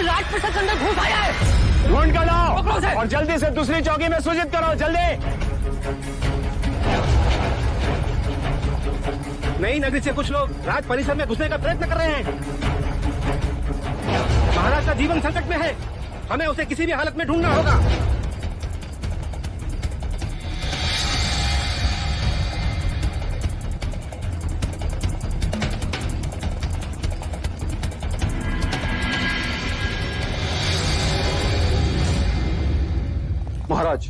राजप्रसाद के अंदर घुस आया है। ढूंढ कर लाओ और जल्दी से दूसरी चौकी में सूचित करो, जल्दी। नई नगरी से कुछ लोग राज परिसर में घुसने का प्रयत्न कर रहे हैं। महाराज का जीवन संकट में है, हमें उसे किसी भी हालत में ढूंढना होगा। महाराज,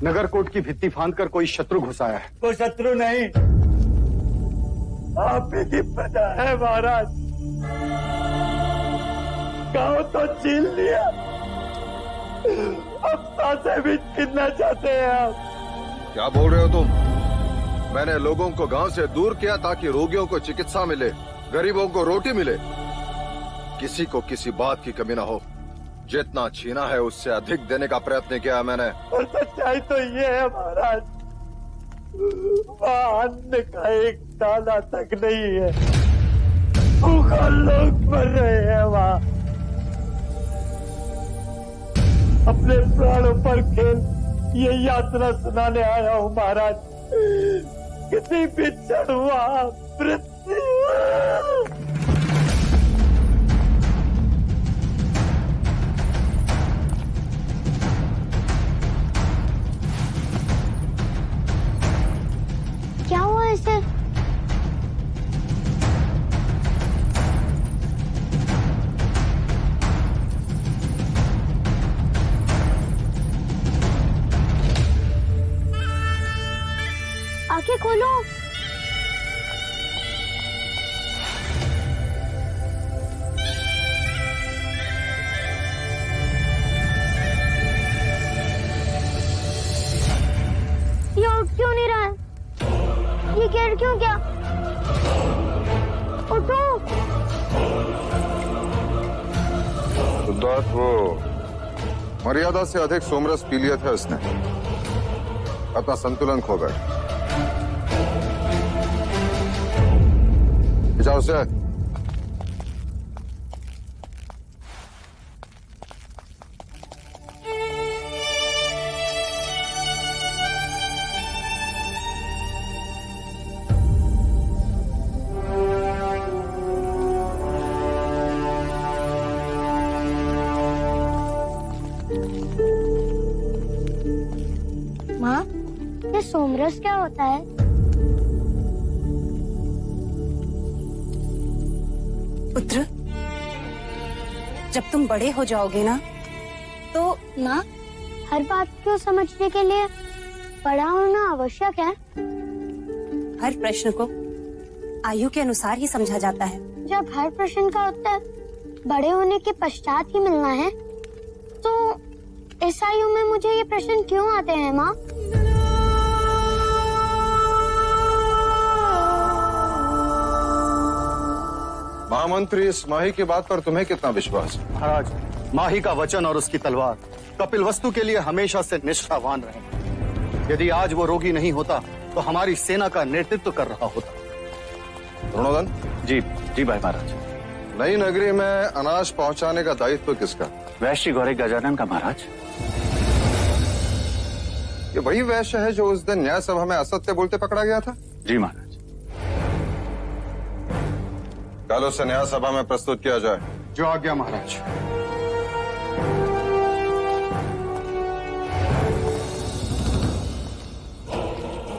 नगरकोट की भित्ति फांदकर कोई शत्रु घुस आया है। वो शत्रु नहीं, आप ही की प्रजा है महाराज। गांव तो छीन लिया, अब सांसें भी छीनना चाहते हैं आप। क्या बोल रहे हो तुम? मैंने लोगों को गांव से दूर किया ताकि रोगियों को चिकित्सा मिले, गरीबों को रोटी मिले, किसी को किसी बात की कमी ना हो। जितना छीना है उससे अधिक देने का प्रयत्न किया मैंने। और सच्चाई तो ये है महाराज, वहाँ अन्न का एक दाना तक नहीं है, भूखा लोग मर रहे हैं वहाँ। अपने प्राणों पर खेल ये यात्रा सुनाने आया हूँ महाराज। किसी भी क्षण वहाँ मृत्यु। क्या हुआ इसे? आंखें खोलो। ये उठ क्यों नहीं रहा है? ये गिर क्यों गया? उठो। सिद्धार्थ, वो मर्यादा से अधिक सोमरस पी लिया था इसने, अपना संतुलन खो गया। जाओ से। माँ, ये सोमरस क्या होता है? पुत्र, जब तुम बड़े हो जाओगे ना तो माँ, हर बात को समझने के लिए बड़ा होना आवश्यक है। हर प्रश्न को आयु के अनुसार ही समझा जाता है। जब हर प्रश्न का उत्तर बड़े होने के पश्चात ही मिलना है, तो इस आयु में मुझे ये प्रश्न क्यों आते हैं माँ? महामंत्री, इस माही की बात पर तुम्हें कितना विश्वास है? महाराज, माही का वचन और उसकी तलवार कपिलवस्तु के लिए हमेशा से निष्ठावान रहे। यदि आज वो रोगी नहीं होता तो हमारी सेना का नेतृत्व कर रहा होता। द्रोणोदन। जी जी भाई महाराज। नई नगरी में अनाज पहुंचाने का दायित्व किसका? वैश्य गौरी गजानन का महाराज। ये वही वैश्य है जो उस दिन न्याय सभा में असत्य बोलते पकड़ा गया था? जी महाराज। कल उसे न्याय सभा में प्रस्तुत किया जाए। जो आज्ञा महाराज।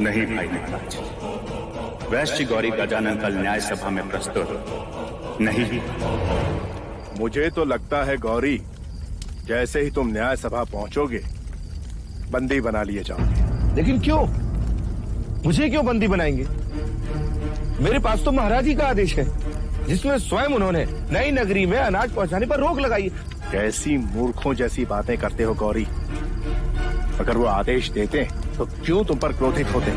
नहीं भाई महाराज, वैश्य गौरी गजानन कल न्याय सभा में प्रस्तुत नहीं। मुझे तो लगता है गौरी, जैसे ही तुम न्याय सभा पहुंचोगे बंदी बना लिए जाओगे। लेकिन क्यों? मुझे क्यों बंदी बनाएंगे? मेरे पास तो महाराज ही का आदेश है, जिसमें स्वयं उन्होंने नई नगरी में अनाज पहुंचाने पर रोक लगाई। कैसी मूर्खों जैसी बातें करते हो गौरी। अगर वो आदेश देते तो क्यों तुम पर क्रोधित होते,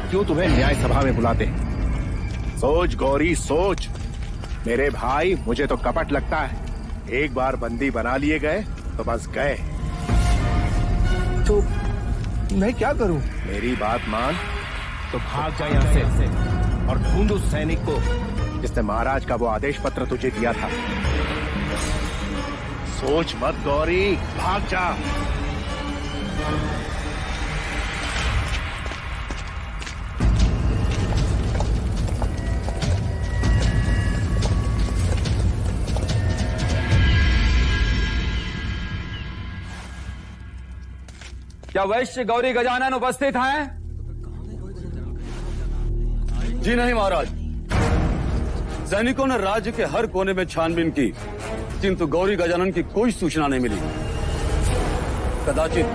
क्यों तुम्हें न्याय सभा में बुलाते? सोच गौरी सोच। मेरे भाई, मुझे तो कपट लगता है। एक बार बंदी बना लिए गए तो बस गए। तो मैं क्या करूं? मेरी बात मान तो भाग जा यहाँ से और ढूंढ उस सैनिक को जिसने महाराज का वो आदेश पत्र तुझे दिया था। सोच मत गौरी, भाग जा। क्या वैश्य गौरी गजानन उपस्थित हैं? जी नहीं महाराज। सैनिकों ने राज्य के हर कोने में छानबीन की, किंतु गौरी गजानन की कोई सूचना नहीं मिली। कदाचित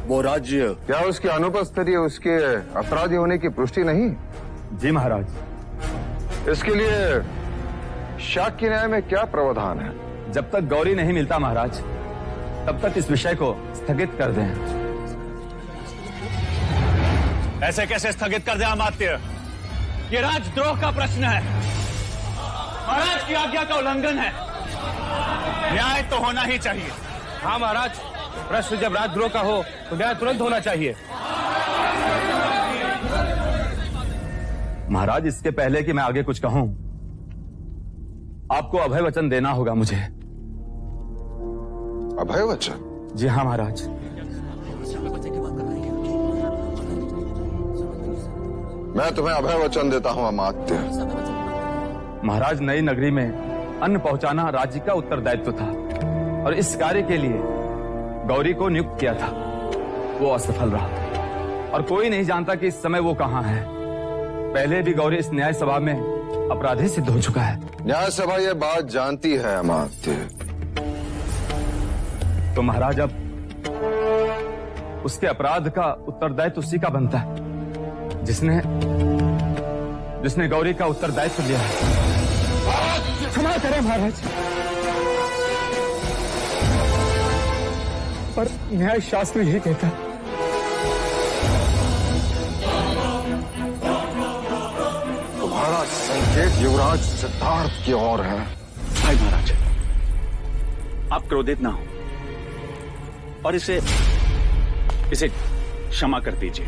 वो राज्य। क्या उसकी अनुपस्थिति उसके अपराधी होने की पुष्टि नहीं? जी महाराज। इसके लिए शाक्य न्याय में क्या प्रावधान है? जब तक गौरी नहीं मिलता महाराज, तब तक इस विषय को स्थगित कर दें। ऐसे कैसे स्थगित कर दे अमात्य? ये राजद्रोह का प्रश्न है, महाराज की आज्ञा का उल्लंघन है। न्याय तो होना ही चाहिए। हाँ महाराज, प्रश्न जब राजद्रोह का हो तो न्याय तुरंत होना चाहिए। महाराज, इसके पहले कि मैं आगे कुछ कहूं, आपको अभय वचन देना होगा मुझे। अभय वचन? जी हाँ महाराज। मैं तुम्हें अभय वचन देता हूं अमात्य। महाराज, नई नगरी में अन्न पहुंचाना राज्य का उत्तरदायित्व था और इस कार्य के लिए गौरी को नियुक्त किया था। वो असफल रहा और कोई नहीं जानता कि इस समय वो कहाँ है। पहले भी गौरी इस न्याय सभा में अपराधी सिद्ध हो चुका है। न्याय सभा ये बात जानती है अमात्य। तो महाराज, अब उसके अपराध का उत्तरदायित्व उसी का बनता है जिसने गौरी का उत्तरदायित्व लिया है। क्षमा करें महाराज, पर न्याय शास्त्र यही कहता है। तुम्हारा संकेत युवराज सिद्धार्थ की ओर है। भाई महाराज, आप क्रोधित ना हो और इसे क्षमा कर दीजिए।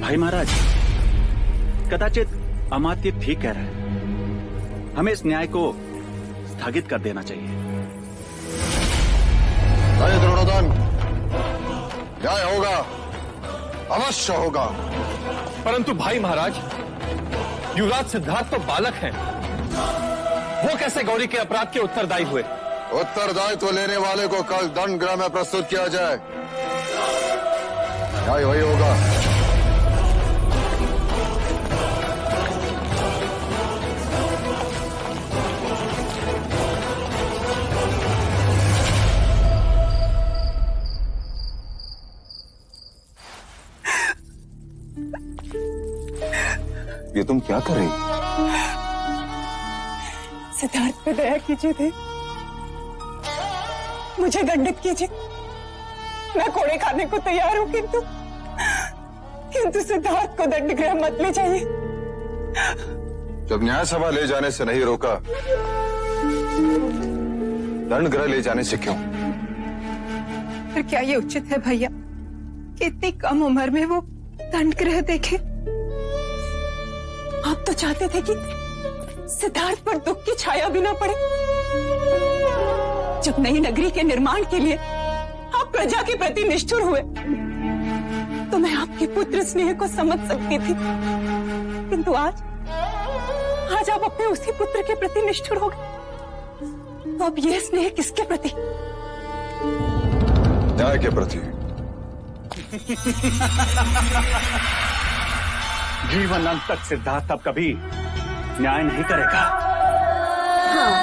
भाई महाराज, कदाचित अमात्य ठीक कह रहा है। हमें इस न्याय को स्थगित कर देना चाहिए। नहीं द्रोणोदन, न्याय होगा, अवश्य होगा। परंतु भाई महाराज, युवराज सिद्धार्थ तो बालक हैं। वो कैसे गौरी के अपराध के उत्तरदायी हुए? उत्तरदायित्व लेने वाले को कल दंड गृह में प्रस्तुत किया जाए। न्याय वही होगा। ये तुम क्या कर रही? सिद्धार्थ पे दया कीजिए थे, मुझे दंडित कीजिए। मैं कोड़े खाने को तैयार हूं, किंतु सिद्धार्थ को दंड गृह मत ले जाइए। जब न्याय सभा ले जाने से नहीं रोका, दंड गृह ले जाने से क्यों? फिर क्या ये उचित है भैया कि इतनी कम उम्र में वो दंड गृह देखे? आप तो चाहते थे कि सिद्धार्थ पर दुख की छाया भी ना पड़े। जब नई नगरी के निर्माण के लिए आप प्रजा के प्रति निष्ठुर हुए, तो मैं आपके पुत्र स्नेह को समझ सकती थी, किंतु आज आप अपने उसी पुत्र के प्रति निष्ठुर हो गए। तो अब यह स्नेह किसके प्रति? न्याय के प्रति। जीवन अंत तक सिद्धार्थ अब कभी न्याय नहीं करेगा। हाँ,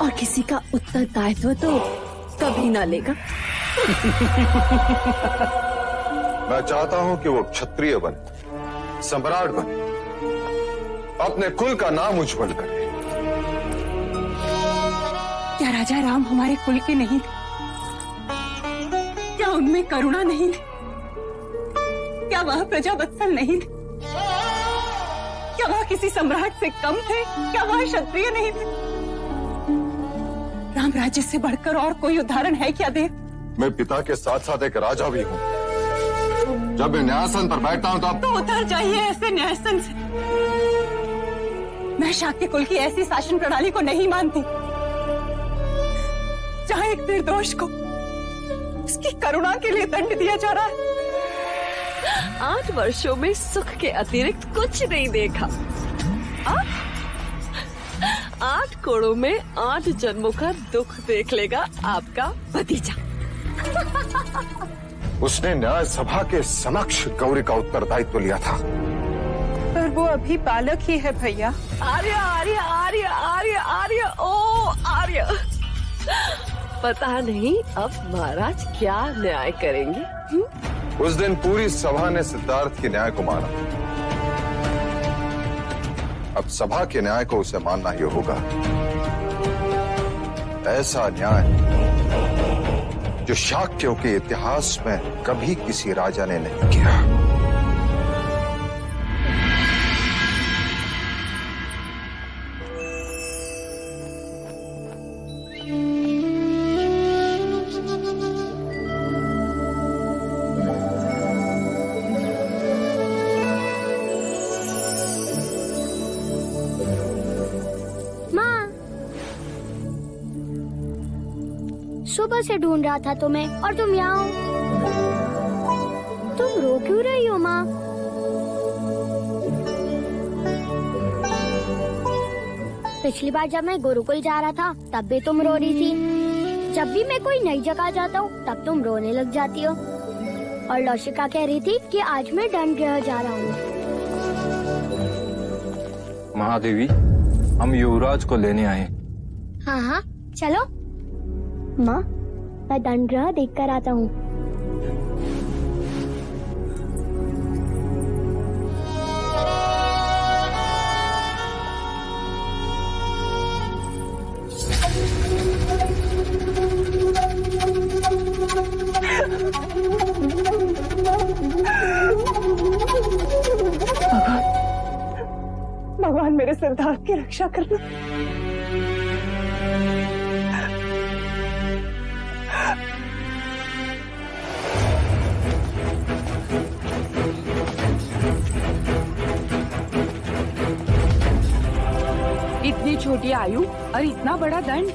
और किसी का उत्तरदायित्व तो कभी ना लेगा। मैं चाहता हूं कि वो क्षत्रिय बने, सम्राट बने, अपने कुल का नाम उज्जवल करे। क्या राजा राम हमारे कुल के नहीं थे? क्या उनमें करुणा नहीं थी? क्या वह प्रजा वत्सल नहीं थे? क्या वह किसी सम्राट से कम थे? क्या वह क्षत्रिय नहीं थे? राम राज्य से बढ़कर और कोई उदाहरण है क्या देव? मैं पिता के साथ साथ एक राजा भी हूं। जब मैं न्यायासन पर बैठता हूं तो उतर जाइए ऐसे न्यायासन से। मैं शाक्य कुल की ऐसी शासन प्रणाली को नहीं मानती जहां एक निर्दोष को उसकी करुणा के लिए दंड दिया जा रहा है। 8 वर्षों में सुख के अतिरिक्त कुछ नहीं देखा। 8 कोड़ों में 8 जन्मों का दुख देख लेगा आपका भतीजा। उसने न्याय सभा के समक्ष गौरी का उत्तरदायित्व लिया था। पर वो अभी बालक ही है भैया। आर्य आर्य आर्य आर्य आर्य ओ आर्य, पता नहीं अब महाराज क्या न्याय करेंगे। उस दिन पूरी सभा ने सिद्धार्थ के न्याय को माना। अब सभा के न्याय को उसे मानना ही होगा। ऐसा न्याय जो शाक्यों के इतिहास में कभी किसी राजा ने नहीं किया। सुबह से ढूंढ रहा था तुम्हें और तुम यहाँ हो। तुम रो क्यों रही हो माँ? पिछली बार जब मैं गुरुकुल जा रहा था तब भी तुम रो रही थी। जब भी मैं कोई नई जगह जाता हूँ तब तुम रोने लग जाती हो। और लौशिका कह रही थी कि आज मैं दंड गृह जा रहा हूँ। महादेवी, हम युवराज को लेने आए। हाँ हाँ चलो। माँ मैं दंड गृह देख कर आता हूँ। भगवान मेरे सिद्धार्थ की रक्षा करना। इतनी छोटी आयु और इतना बड़ा दंड।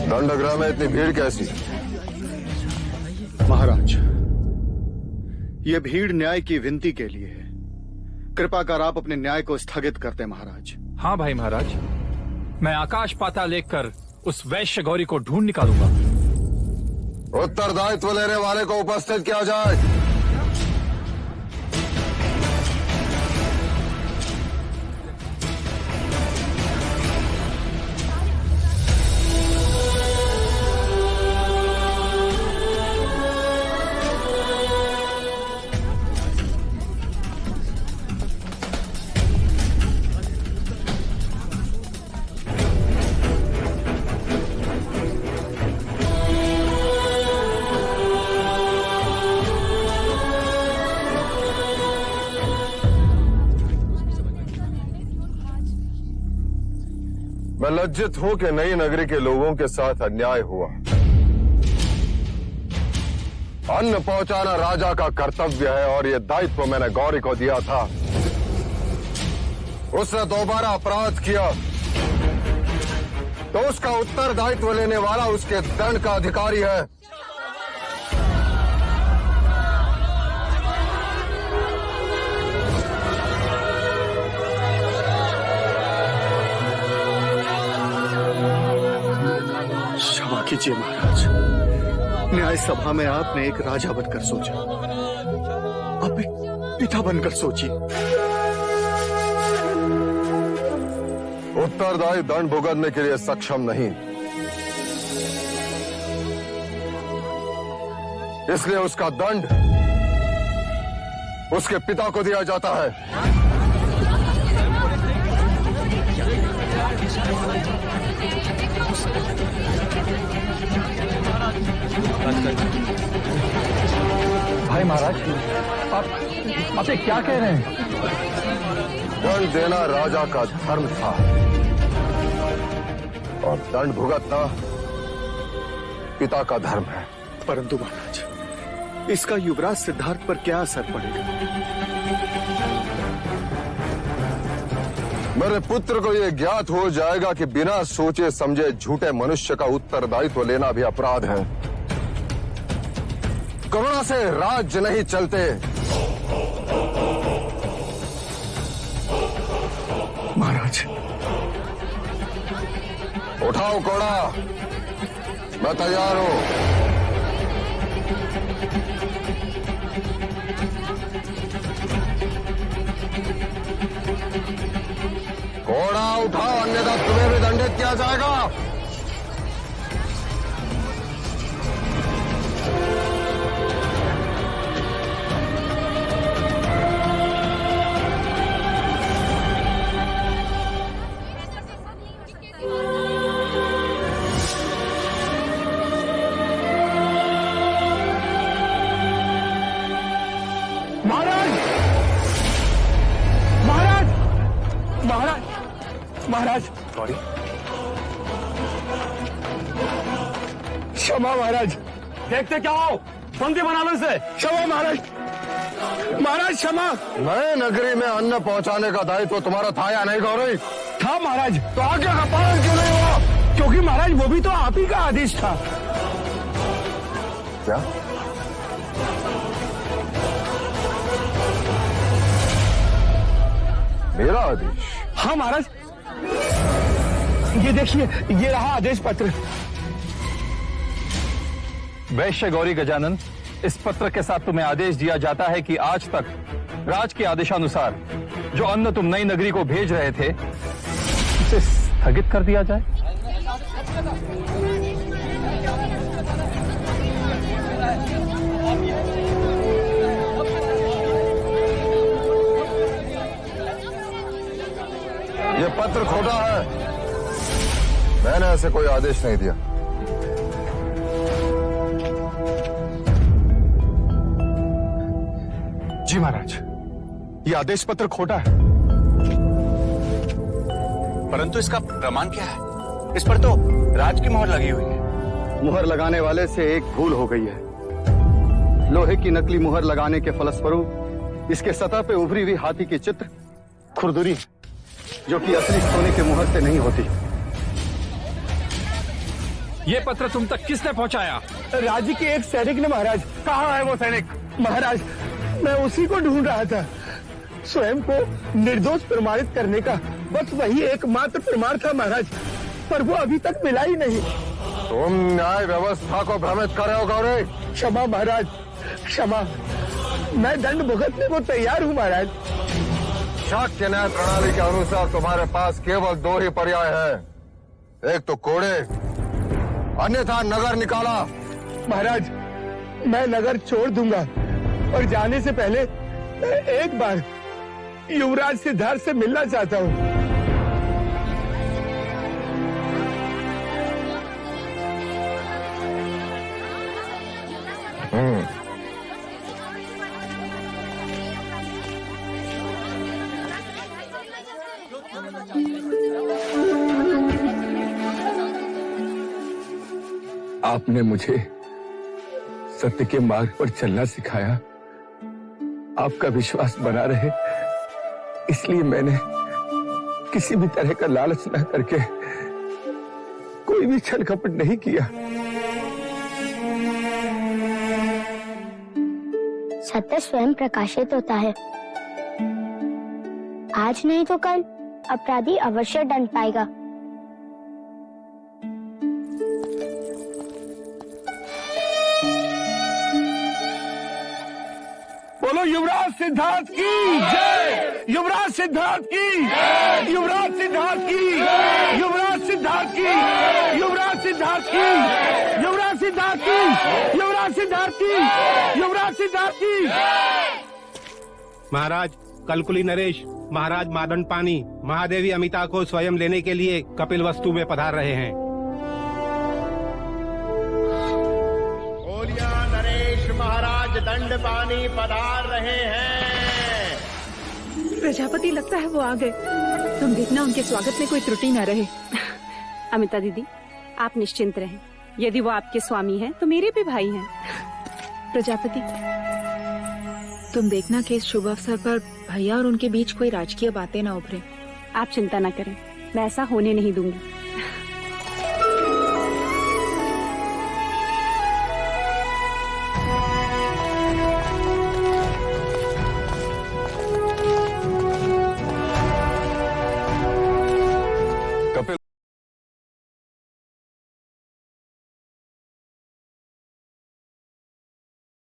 दंडगृह में इतनी भीड़ कैसी? महाराज, ये भीड़ न्याय की विनती के लिए है। कृपा कर आप अपने न्याय को स्थगित करते महाराज। हाँ भाई महाराज, मैं आकाश पाताल लेकर उस वैश्य गौरी को ढूंढ निकालूंगा। उत्तरदायित्व लेने वाले को उपस्थित किया जाए। मैं लज्जित हूं कि नई नगरी के लोगों के साथ अन्याय हुआ। अन्न पहुंचाना राजा का कर्तव्य है और यह दायित्व मैंने गौरी को दिया था। उसने दोबारा अपराध किया तो उसका उत्तरदायित्व लेने वाला उसके दंड का अधिकारी है। क्षमा कीजिए महाराज, न्याय सभा में आपने एक राजा बनकर सोचा, अब एक पिता बनकर सोचिए। उत्तरदायी दंड भुगतने के लिए सक्षम नहीं, इसलिए उसका दंड उसके पिता को दिया जाता है। भाई महाराज, आप ये क्या कह रहे हैं? दंड देना राजा का धर्म था और दंड भुगतना पिता का धर्म है। परंतु महाराज, इसका युवराज सिद्धार्थ पर क्या असर पड़ेगा? मेरे पुत्र को यह ज्ञात हो जाएगा कि बिना सोचे समझे झूठे मनुष्य का उत्तरदायित्व लेना भी अपराध है। करुणा से राज्य नहीं चलते। महाराज, उठाओ घोड़ा, मैं तैयार हूं। घोड़ा उठाओ, अन्यथा तुम्हें भी दंडित किया जाएगा। महाराज, गौरी, क्षमा महाराज। देखते क्या हो, बंदी बना लो इसे। क्षमा महाराज, महाराज क्षमा। नए नगरी में अन्न पहुंचाने का दायित्व तुम्हारा था या नहीं गौरी? था महाराज। तो आज्ञा का पालन क्यों नहीं हुआ? क्योंकि महाराज वो भी तो आप ही का आदेश था। क्या? मेरा आदेश? हाँ महाराज, ये देखिए, ये रहा आदेश पत्र। वैश्य गौरी गजानन, इस पत्र के साथ तुम्हें आदेश दिया जाता है कि आज तक राज के आदेशानुसार जो अन्न तुम नई नगरी को भेज रहे थे उसे स्थगित कर दिया जाए। ये पत्र खोटा है। मैंने ऐसे कोई आदेश नहीं दिया। जी महाराज, ये आदेश पत्र खोटा है। परंतु इसका प्रमाण क्या है? इस पर तो राज की मोहर लगी हुई है। मुहर लगाने वाले से एक भूल हो गई है। लोहे की नकली मुहर लगाने के फलस्वरूप इसके सतह पे उभरी हुई हाथी की चित्र खुरदुरी, जो कि असली सोने के मुहर से नहीं होती। ये पत्र तुम तक किसने पहुंचाया? राज्य के एक सैनिक ने महाराज। कहाँ है वो सैनिक? महाराज, मैं उसी को ढूंढ रहा था। स्वयं को निर्दोष प्रमाणित करने का बस वही एकमात्र प्रमाण था महाराज, पर वो अभी तक मिला ही नहीं। तुम न्याय व्यवस्था को भ्रमित कर रहे हो गौरी। क्षमा महाराज, क्षमा। मैं दंड भुगतने को तैयार हूँ महाराज। शाक्य न्याय प्रणाली के अनुसार तुम्हारे पास केवल दो ही पर्याय है, एक तो कोड़े, अन्यथा नगर निकाला। महाराज, मैं नगर छोड़ दूंगा और जाने से पहले एक बार युवराज सिद्धार्थ से मिलना चाहता हूँ। आपने मुझे सत्य के मार्ग पर चलना सिखाया। आपका विश्वास बना रहे, इसलिए मैंने किसी भी तरह का लालच न करके कोई भी छल कपट नहीं किया। सत्य स्वयं प्रकाशित होता है। आज नहीं तो कल अपराधी अवश्य दंड पाएगा। बोलो युवराज सिद्धार्थ की जय! युवराज सिद्धार्थ की! युवराज सिद्धार्थ की! युवराज सिद्धार्थ की! युवराज सिद्धार्थ की! युवराज सिद्धार्थ की! युवराज सिद्धार्थ की! युवराज सिद्धार्थ की! महाराज, कलकुली नरेश, महाराज मादन पानी, महादेवी अमिता को स्वयं लेने के लिए कपिल वस्तु में पधार रहे हैं। पानी पधार रहे हैं। प्रजापति, लगता है वो आ गए। तुम देखना उनके स्वागत में कोई त्रुटि न रहे। अमिता दीदी, आप निश्चिंत रहें। यदि वो आपके स्वामी हैं, तो मेरे भी भाई हैं। प्रजापति, तुम देखना कि इस शुभ अवसर पर भैया और उनके बीच कोई राजकीय बातें न उभरे। आप चिंता न करें, मैं ऐसा होने नहीं दूंगी।